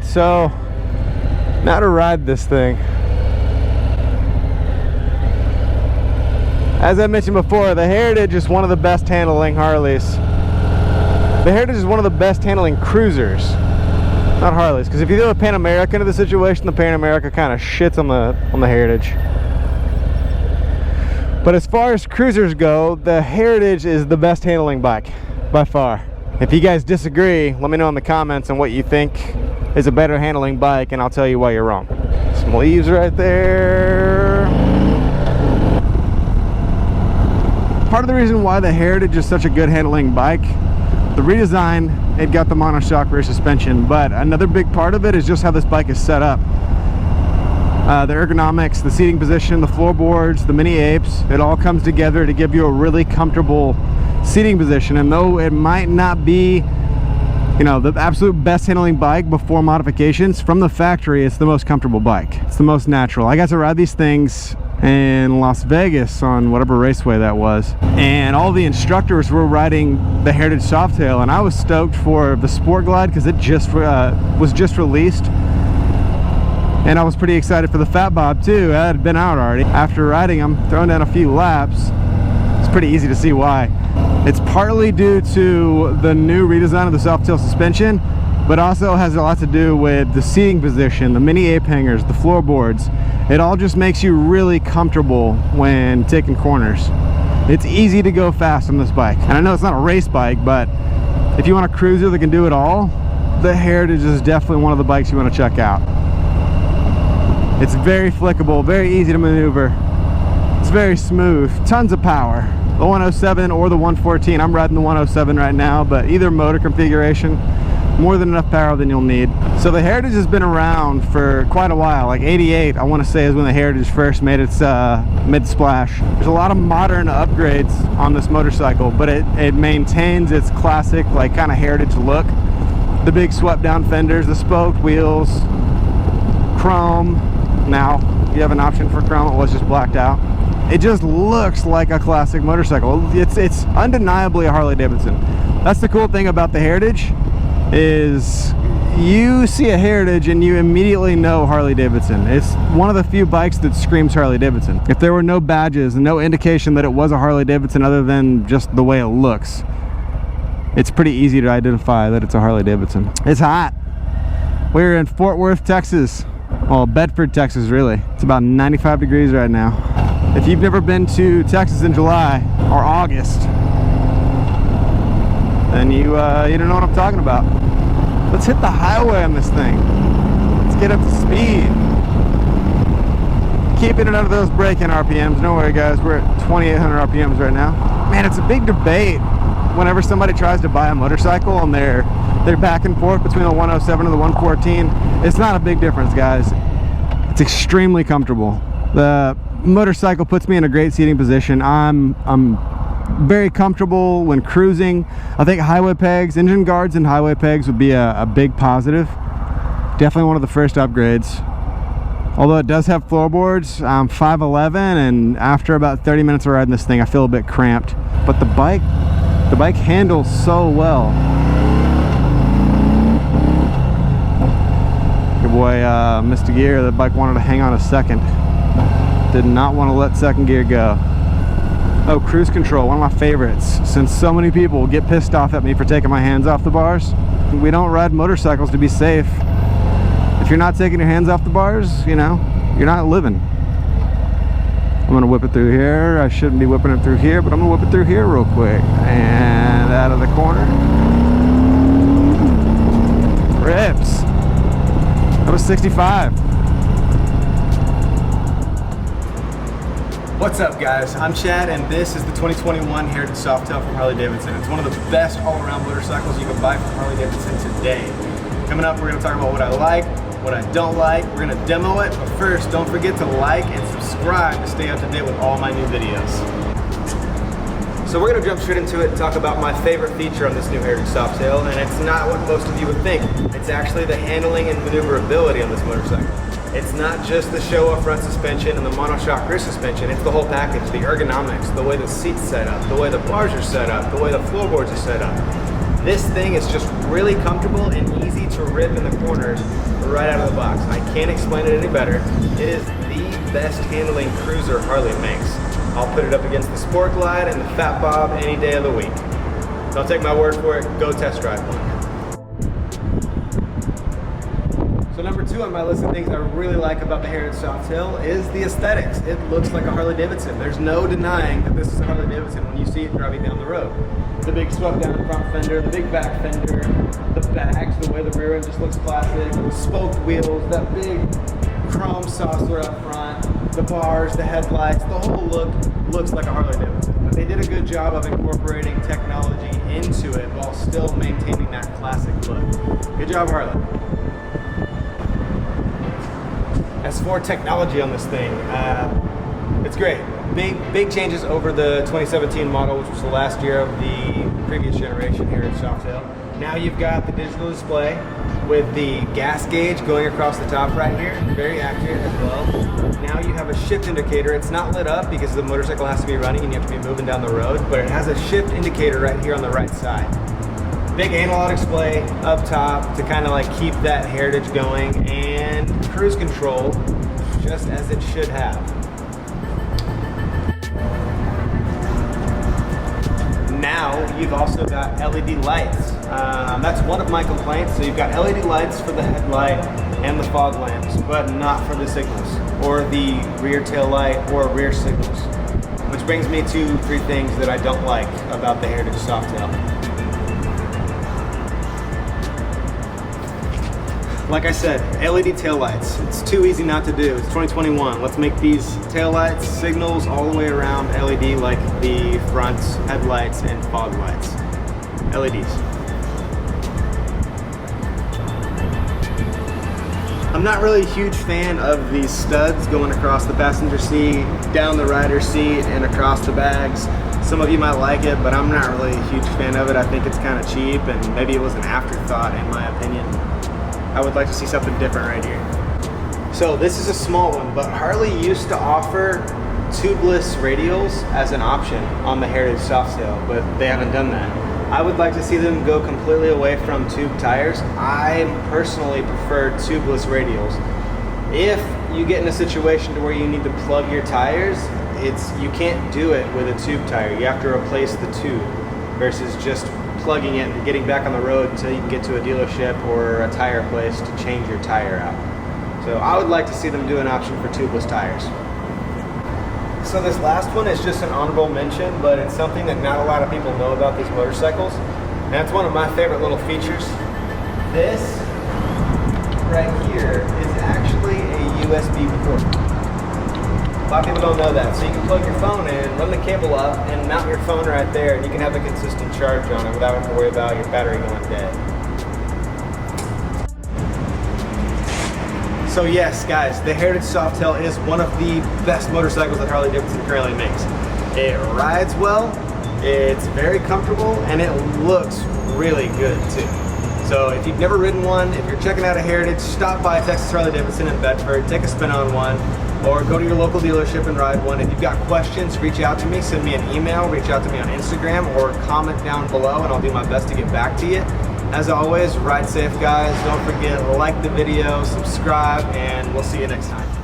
so now to ride this thing. As I mentioned before, the Heritage is one of the best handling Harleys. The Heritage is one of the best handling cruisers, not Harleys, because if you throw a Pan America into the situation, the Pan America kind of shits on the Heritage. But as far as cruisers go, the Heritage is the best handling bike by far. If you guys disagree, let me know in the comments on what you think is a better handling bike, and I'll tell you why you're wrong. Some leaves right there. Part of the reason why the Heritage is such a good handling bike, the redesign, it got the monoshock rear suspension, but another big part of it is just how this bike is set up. The ergonomics, the seating position, the floorboards, the mini apes, it all comes together to give you a really comfortable seating position. And though it might not be, you know, the absolute best handling bike before modifications, from the factory it's the most comfortable bike. It's the most natural. I got to ride these things in Las Vegas on whatever raceway that was, and all the instructors were riding the Heritage Softail, and I was stoked for the Sport Glide because it just was just released, and I was pretty excited for the Fat Bob too. I had been out already. After riding them, throwing down a few laps, it's pretty easy to see why. It's partly due to the new redesign of the Softail suspension, but also has a lot to do with the seating position, the mini ape hangers, the floorboards. It all just makes you really comfortable when taking corners. It's easy to go fast on this bike. And I know it's not a race bike, but if you want a cruiser that can do it all, the Heritage is definitely one of the bikes you want to check out. It's very flickable, very easy to maneuver. It's very smooth, tons of power. The 107 or the 114. I'm riding the 107 right now, but either motor configuration, more than enough power than you'll need. So the Heritage has been around for quite a while. Like 88, I want to say, is when the Heritage first made its mid-splash. There's a lot of modern upgrades on this motorcycle, but it maintains its classic, like, kind of Heritage look. The big swept down fenders, the spoked wheels, chrome. Now you have an option for chrome. It was just blacked out. It just looks like a classic motorcycle. It's undeniably a Harley Davidson. That's the cool thing about the Heritage, is you see a Heritage and you immediately know Harley Davidson. It's one of the few bikes that screams Harley Davidson. If there were no badges and no indication that it was a Harley Davidson other than just the way it looks, it's pretty easy to identify that it's a Harley Davidson. It's hot. We're in Fort Worth, Texas. Well, Bedford, Texas, really. It's about 95 degrees right now. If you've never been to Texas in July or August, then you don't know what I'm talking about. Let's hit the highway on this thing. Let's get up to speed. Keeping it under those braking RPMs. Don't worry, guys, we're at 2,800 RPMs right now. Man, it's a big debate whenever somebody tries to buy a motorcycle and they're back and forth between the 107 and the 114. It's not a big difference, guys. It's extremely comfortable. The motorcycle puts me in a great seating position. I'm very comfortable when cruising. I think highway pegs, engine guards and highway pegs would be a big positive. Definitely one of the first upgrades. Although it does have floorboards, I'm 5'11", and after about 30 minutes of riding this thing, I feel a bit cramped. But the bike handles so well. Your boy missed a gear. The bike wanted to hang on a second. Did not want to let second gear go. Oh, cruise control, one of my favorites. Since so many people get pissed off at me for taking my hands off the bars, we don't ride motorcycles to be safe. If you're not taking your hands off the bars, you know, you're not living. I'm gonna whip it through here. I shouldn't be whipping it through here, but I'm gonna whip it through here real quick. And out of the corner. Rips. That was 65. What's up, guys? I'm Chad, and this is the 2021 Heritage Softail from Harley Davidson. It's one of the best all-around motorcycles you can buy from Harley Davidson today. Coming up, we're going to talk about what I like, what I don't like. We're going to demo it, but first, don't forget to like and subscribe to stay up to date with all my new videos. So we're going to jump straight into it and talk about my favorite feature on this new Heritage Softail, and it's not what most of you would think. It's actually the handling and maneuverability on this motorcycle. It's not just the show-off front suspension and the monoshock rear suspension, it's the whole package. The ergonomics, the way the seat's set up, the way the bars are set up, the way the floorboards are set up. This thing is just really comfortable and easy to rip in the corners, right out of the box. I can't explain it any better. It is the best handling cruiser Harley makes. I'll put it up against the Sport Glide and the Fat Bob any day of the week. Don't take my word for it, go test drive one. So number 2 on my list of things I really like about the Heritage Softail is the aesthetics. It looks like a Harley Davidson. There's no denying that this is a Harley Davidson when you see it driving down the road. The big swept down front fender, the big back fender, the bags, the way the rear end just looks classic, the spoked wheels, that big chrome saucer up front, the bars, the headlights, the whole look looks like a Harley Davidson. But they did a good job of incorporating technology into it while still maintaining that classic look. Good job, Harley. As for technology on this thing, it's great. Big changes over the 2017 model, which was the last year of the previous generation here at Softail. Now you've got the digital display with the gas gauge going across the top right here, very accurate as well. Now you have a shift indicator. It's not lit up because the motorcycle has to be running and you have to be moving down the road, but it has a shift indicator right here on the right side. Big analog display up top to kind of like keep that heritage going, and cruise control just as it should have. Now you've also got LED lights. That's one of my complaints. So you've got LED lights for the headlight and the fog lamps, but not for the signals or the rear tail light or rear signals. Which brings me to 3 things that I don't like about the Heritage Softail. Like I said, LED taillights. It's too easy not to do. It's 2021. Let's make these taillights, signals all the way around LED like the front headlights and fog lights. LEDs. I'm not really a huge fan of these studs going across the passenger seat, down the rider's seat, and across the bags. Some of you might like it, but I'm not really a huge fan of it. I think it's kind of cheap, and maybe it was an afterthought in my opinion. I would like to see something different right here. So this is a small one, but Harley used to offer tubeless radials as an option on the Heritage Softail, but they haven't done that. I would like to see them go completely away from tube tires. I personally prefer tubeless radials. If you get in a situation to where you need to plug your tires, you can't do it with a tube tire. You have to replace the tube versus just plugging it and getting back on the road until you can get to a dealership or a tire place to change your tire out. So I would like to see them do an option for tubeless tires. So this last one is just an honorable mention, but it's something that not a lot of people know about these motorcycles. And that's one of my favorite little features. This right here is actually a USB port. A lot of people don't know that. So you can plug your phone in, run the cable up, and mount your phone right there, and you can have a consistent charge on it without having to worry about your battery going dead. So yes, guys, the Heritage Softail is one of the best motorcycles that Harley Davidson currently makes. It rides well, it's very comfortable, and it looks really good too. So if you've never ridden one, if you're checking out a Heritage, stop by Texas Harley Davidson in Bedford, take a spin on one, or go to your local dealership and ride one. If you've got questions, reach out to me, send me an email, reach out to me on Instagram, or comment down below and I'll do my best to get back to you. As always, ride safe guys. Don't forget, like the video, subscribe, and we'll see you next time.